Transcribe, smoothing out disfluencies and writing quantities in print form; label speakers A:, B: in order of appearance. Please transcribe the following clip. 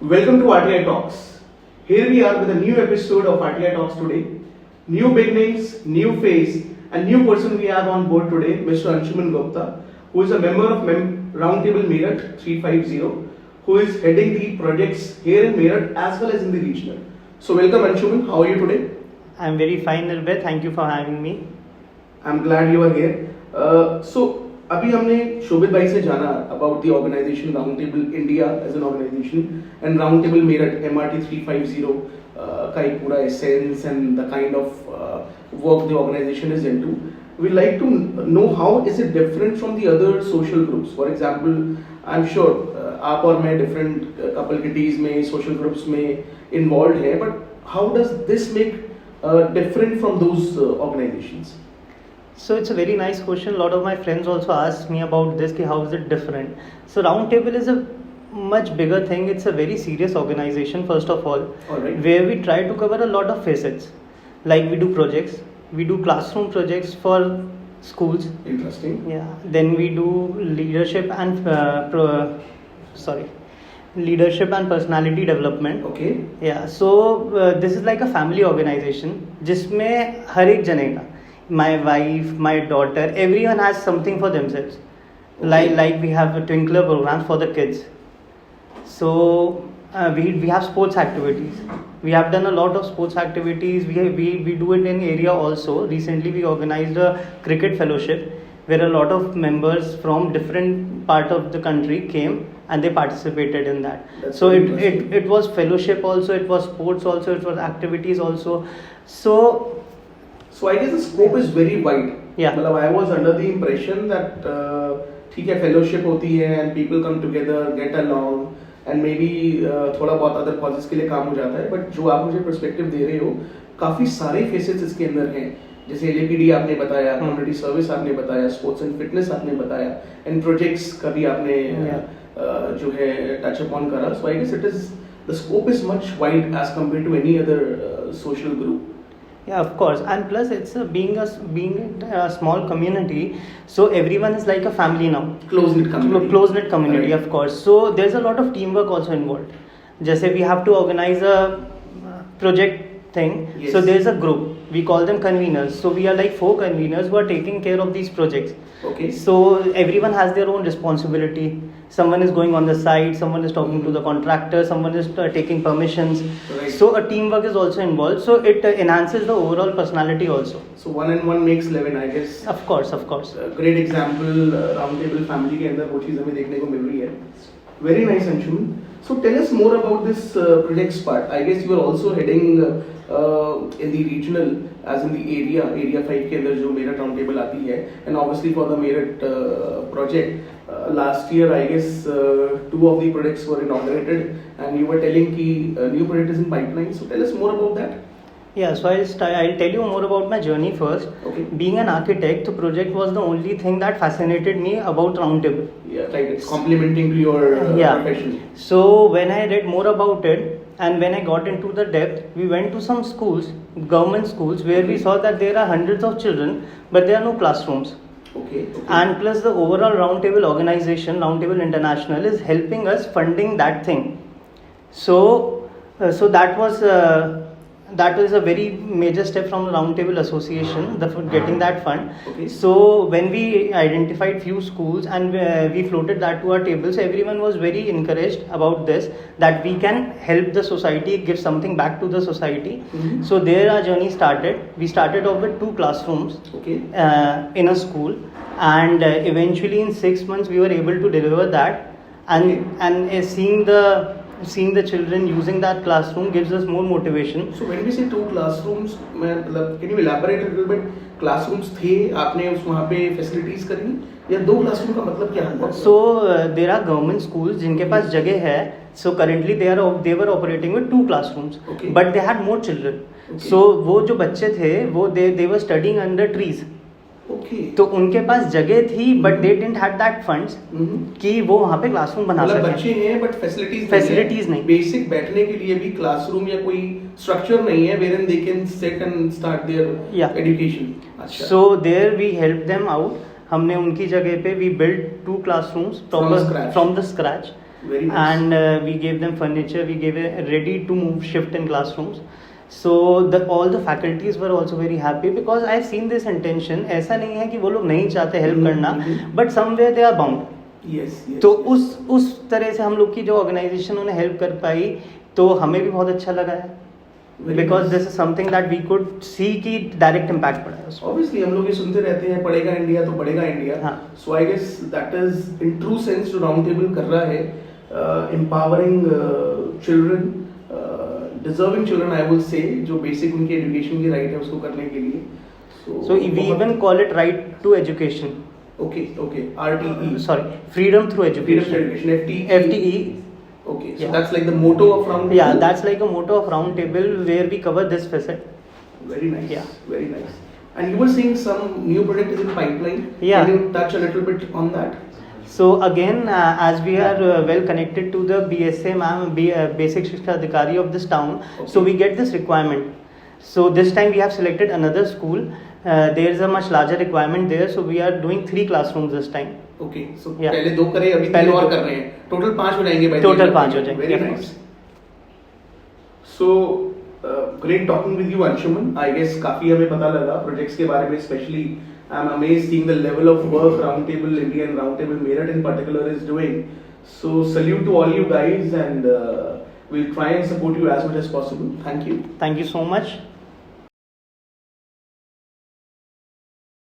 A: Welcome to RTI Talks. Here we are with a new episode of RTI Talks today. New beginnings, new phase, and new person we have on board today, Mr. Shobhit Gupta, who is a member of Roundtable Meerut 350, who is heading the projects here in Meerut as well as in the regional. So welcome Anshuman, how are you today?
B: I'm very fine, Nirbhay. Thank you for having me.
A: I'm glad you are here. So अभी हमने शोभित भाई से जाना about the organization Roundtable India as an organization and Roundtable Meerut MRT 350 का एक पूरा essence and the kind of work the organization is into. We like to know how is it different from the other social groups. For example, I'm sure आप और मैं different couple kitties में social groups में involved है, but how does this make different from those organizations?
B: So it's a very nice question. A lot of my friends also ask me about this, how is it different? So Roundtable is a much bigger thing. It's a very serious organization, first of all, where we try to cover a lot of facets. Like we do projects, we do classroom projects for schools.
A: Interesting.
B: Yeah. Then we do leadership and leadership and personality development.
A: Okay.
B: Yeah. So this is like a family organization, जिसमें हर एक जने का, my wife, my daughter, everyone has something for themselves.
A: Okay.
B: Like we have a twinkler programs for the kids. So we have sports activities. We have done a lot of sports activities. We do it in area also. Recently we organized a cricket fellowship where a lot of members from different part of the country came and they participated in that.
A: That's
B: so it
A: interesting.
B: was fellowship also, it was sports also, it was activities also.
A: So I guess the scope is very wide.
B: Yeah.
A: मतलब I was under the impression that ठीक है fellowship होती है and people come together, get along and maybe थोड़ा बहुत other causes के लिए काम हो जाता है. But जो आप मुझे perspective दे रहे हो, काफी सारे facets इसके अंदर हैं. जैसे LAPD आपने बताया, community service आपने बताया, sports and fitness आपने बताया, and projects का भी आपने जो है touch upon करा. So I guess the scope is much wide as compared to any other social group.
B: Yeah, of course, and plus it's being a small community, so everyone is like a family now.
A: Close-knit community.
B: Right. Of course. So there's a lot of teamwork also involved. Just we have to organize a project thing.
A: Yes.
B: So there's a group. We call them conveners. So we are like 4 conveners who are taking care of these projects.
A: Okay.
B: So everyone has their own responsibility. Someone is going on the site, someone is talking to the contractor, someone is taking permissions.
A: Right.
B: So a teamwork is also involved. So it enhances the overall personality also.
A: So 1 and 1 makes 11, I guess.
B: Of course.
A: Great example, Roundtable family के अंदर वो चीज़ हमें देखने को मिल रही है. Very nice, Anshuman. So tell us more about this projects part. I guess you are also heading in the regional, as in the area 5 के अंदर जो Meerut Roundtable आती है, and obviously for the Meerut project. Last year, I guess 2 of the projects were inaugurated, and you were telling that new project is in pipeline. So tell us more about that.
B: Yeah, so I'll tell you more about my journey first.
A: Okay.
B: Being an architect, the project was the only thing that fascinated me about Roundtable.
A: Yeah, right. It's complementing to your profession.
B: So when I read more about it and when I got into the depth, we went to some schools, government schools, where we saw that there are hundreds of children, but there are no classrooms.
A: Okay.
B: And plus the overall Roundtable organization, Roundtable International, is helping us funding that thing. So that was a very major step from the Roundtable Association, getting that fund.
A: Okay.
B: So when we identified few schools and we floated that to our table, so everyone was very encouraged about this, that we can help the society, give something back to the society.
A: Mm-hmm.
B: So there our journey started. We started off with 2 classrooms.
A: Okay.
B: In a school, and eventually in 6 months we were able to deliver that, and seeing the children using that classroom gives us more motivation.
A: So when we say 2 classrooms, can you elaborate a little bit? Classrooms थे, आपने वहाँ पे facilities करी, या 2 classroom का मतलब क्या है?
B: So there are government schools जिनके पास जगह है. So currently they were operating with 2 classrooms.
A: Okay.
B: But they had more children.
A: Okay.
B: So वो जो बच्चे थे वो they were studying under trees.
A: Okay.
B: तो उनके पास जगह थी, but they didn't have that funds कि वो वहाँ पे क्लासरूम बना सके.
A: बच्चे हैं बट फैसिलिटीज नहीं. बेसिक बैठने के लिए भी क्लासरूम या कोई स्ट्रक्चर नहीं है wherein they can sit and start their education.
B: So there we helped them out. हमने उनकी जगह पे we built 2 classrooms from the scratch.
A: Very nice.
B: And we gave them furniture, we gave a ready to move shift in classrooms. So all the faculties were also very happy because I've seen this intention. ऐसा नहीं है कि वो लोग नहीं चाहते help करना, but somewhere they are bound.
A: Yes.
B: तो उस तरह से हम लोग की जो ऑर्गेनाइजेशन उन्हें हेल्प कर पाई, तो हमें भी बहुत अच्छा लगा है, because this is something that we could see कि डायरेक्ट इम्पैक्ट पड़ा है उसमें.
A: ऑब्वियसली हम लोग ये सुनते रहते हैं, पढ़ेगा इंडिया तो बढ़ेगा इंडिया.
B: हाँ.
A: So I guess that is in true sense जो राउंड टेबल कर रहा है, empowering children, deserving children I will say, जो बेसिक उनकी एजुकेशन की राइट है उसको करने के लिए.
B: So we even call it right to education.
A: Okay, RTE.
B: Sorry, freedom through education.
A: Freedom through education, FTE. Okay, so that's like the motto of round table.
B: Yeah, that's like a motto of round table where we cover this facet.
A: Very nice.
B: Yeah.
A: Very nice. And you were saying some new product is in pipeline.
B: Yeah.
A: Can you touch a little bit on that?
B: So again, as we are well connected to the BSA Basic Shiksha Adhikari of this town, so we get this requirement. So this time we have selected another school. There is a much larger requirement there, so we are doing 3 classrooms this time.
A: Okay, so
B: Yeah.
A: पहले 2 करे, अभी 3 और कर रहे हैं. Total 5 हो जाएंगे by
B: Total 5 हो जाएंगे.
A: Very nice. So great talking with you, Anshuman. I guess काफी हमें पता लगा projects के बारे में, especially I'm amazed seeing the level of work Roundtable India and Roundtable Meerut in particular is doing. So salute to all you guys, and we'll try and support you as much as possible. Thank you.
B: Thank you so much.